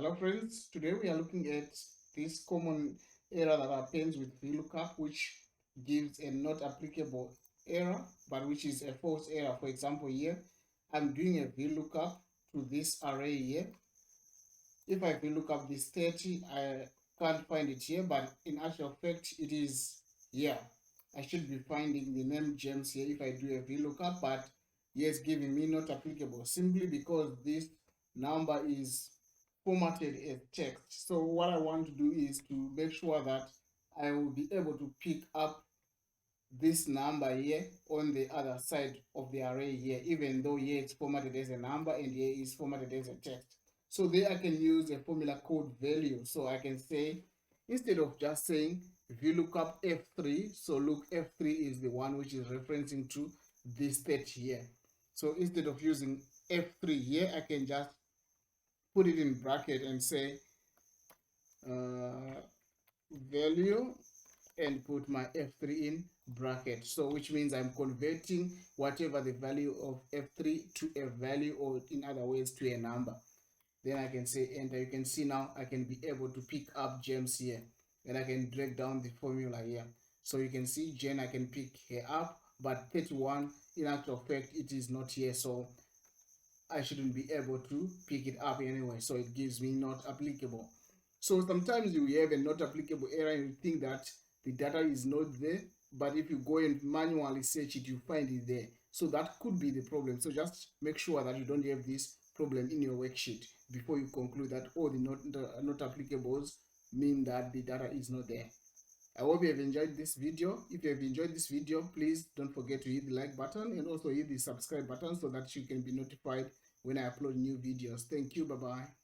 Hello friends, today we are looking at this common error that happens with VLOOKUP, which gives a not applicable error, but which is a false error. For example, here I'm doing a VLOOKUP to this array here. If I VLOOKUP this 30, I can't find it here, but in actual fact it is here. I should be finding the name James here if I do a VLOOKUP, but yes, giving me not applicable simply because this number is formatted as text. So what I want to do is to make sure that I will be able to pick up this number here on the other side of the array here, even though here it's formatted as a number and here is formatted as a text. So there I can use a formula called value. So I can say, instead of just saying VLOOKUP F3, so look, F3 is the one which is referencing to this state here. So instead of using F3 here, I can just put it in bracket and say value and put my F3 in bracket. So which means I'm converting whatever the value of F3 to a value, or in other words to a number. Then I can say enter. You can see now I can be able to pick up James here, and I can drag down the formula here. So you can see Jen, I can pick her up, but 31 in actual fact it is not here, so I shouldn't be able to pick it up anyway, so it gives me not applicable. So sometimes you have a not applicable error and you think that the data is not there, but if you go and manually search it, you find it there. So that could be the problem. So just make sure that you don't have this problem in your worksheet before you conclude that all the not applicables mean that the data is not there. I hope you have enjoyed this video. If you have enjoyed this video, please don't forget to hit the like button and also hit the subscribe button so that you can be notified when I upload new videos. Thank you. Bye-bye.